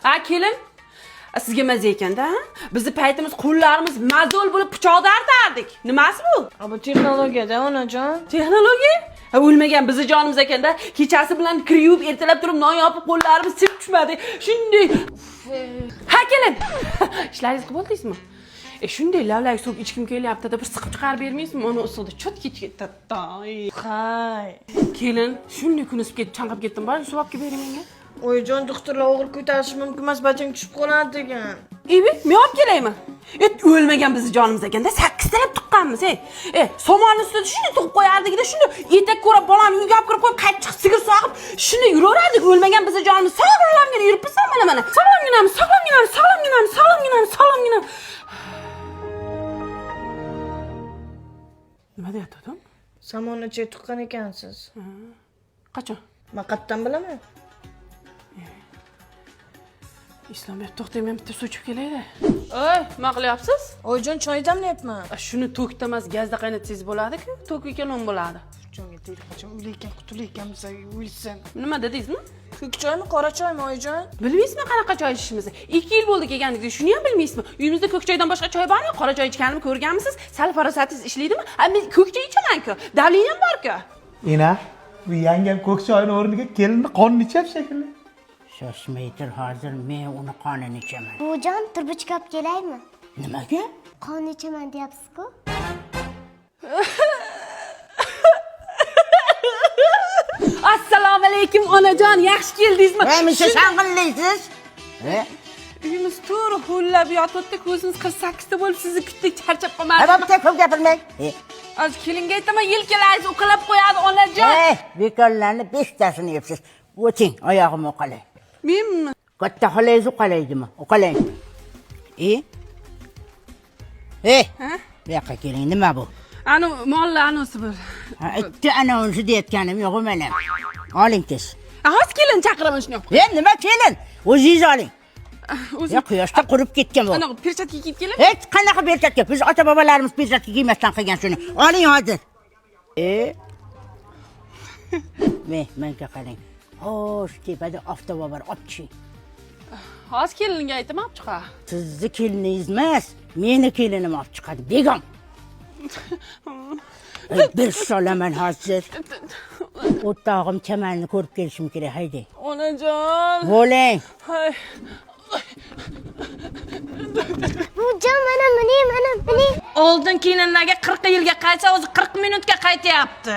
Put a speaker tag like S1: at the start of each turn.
S1: Ha, kelin. Sizga mazza ekanda, bizni paytimiz qo'llarimiz mazol bo'lib pichoqda artardik. Nimasi bu?
S2: Bu texnologiyada onajon.
S1: Texnologiya? Ha, o'lmagan bizni jonimiz ekanda, kechasi bilan kir yuvib, ertalab turib non yopib qo'llarimiz sip tushmadi. Shunday. Ha, kelin. Ishlaringiz qilib oldingizmi? Shunday lavlak suv ichkim kelyapti-da, bir siqib chiqarib bermaysizmi? Mana usulda chot ketdi.
S2: Hay.
S1: Kelin, shunday kun isib ketib, chanqab ketdim. Bari suv olib bering menga.
S2: Oyijon, doktorlar og'ir ko'tarishi mumkin emas, bachang tushib qoladi degan.
S1: Men olib kelaymi? O'lmagan bizni jonimiz ekanda, 8 talab tuqqanmiz, somonni ustida shunday tug'ib qo'yardik-da, shunday etak ko'rab bolamni uyga olib kirib qo'yib, qaytib sigir sog'ib, shunday yuraverardik. O'lmagan bizni jonimiz sog'lomgina yuribsan mana. Sog'lomgina. Nima deyapti-da?
S2: Samonni che tuqqan ekansiz.
S1: Qachon?
S2: Men qayerdan bilaman?
S1: Islomiyat to'xtamay bitta suv ichib kelaydi. Oy, nima qilyapsiz?
S2: Oyijon, choy damlayapman.
S1: Shuni to'kda emas, gazda qaynatsangiz bo'ladi-ku, to'kga non bo'ladi.
S2: Jonga tegdi, qachon o'layotgan, qutulayotgan bizga o'lsin.
S1: Nima dedingizmi?
S2: Ko'k choymi, qora choymi oyijon?
S1: Bilmaysizmi qanaqa choy ichishimizni? 2 yil bo'ldi kelganingizda, shuni ham bilmaysizmi? Uyimizda ko'k choydan boshqa choy bormi? Qora choy ichganimni ko'rganmisiz? Sal farosatingiz ishlaydimi? Men ko'k choy ichaman-ku. Davleting ham bor-ku.
S3: Ina, bu yangam ko'k choyning o'rniga kelinni qonini ichyapti shekilli.
S4: Shoshmaydir, hozir men uni qonini ichaman.
S5: Buvijon, turbuchka olib kelaymi?
S4: Nimaga?
S5: Qon ichaman deyapsiz-ku.
S1: Assalomu alaykum onajon, yaxshi keldingizmi?
S4: Misha shang'illaysiz?
S1: Uyimiz to'g'ri ho'llab yotibdi, ko'zimiz 48 ta bo'lib sizni kutdik, charchab qolmadik.
S4: Bitta ko'p gapirmang.
S1: Hozir kelinga aytaman, yelkalaringiz uqalab qo'yadi onajon.
S4: Bekorlarni 5 tasini yebsiz. O'ting, oyog'im uqalay.
S1: Menmi?
S4: Katta xolangiz uqalaydimi? Uqalang. Bu yoqqa keling, nima bu?
S1: Ani mollar anosi bir.
S4: Itti anonsi deyotganim yo'q mana. Oling tez.
S1: Hozir kelin chaqiraman shuni.
S4: Nima kelin? O'zingiz oling. Ya quyoshda qurib ketgan bu.
S1: Ana perchatka kiyib kelin.
S4: Hech qanaqa perchatka. Biz ota-bobolarimiz perchatka kiymasdan qilgan shuni. Oling hozir. Menga qarang. Xo'sh, tepada oftob bor, opchi.
S1: Hozir kelinga aytaman, olib chiqa.
S4: Sizni keliningiz emas, meni kelinim olib chiqadi. Begim. Bir solaman hozir. O'rtog'im chamanni ko'rib kelishim kerak, haydi.
S1: Onajon.
S4: Bo'ling.
S5: Buvijon, mana meni.
S2: Oldin kelinlarga 40 yilga qaytsa, o'zi 40 minutga qaytyapti.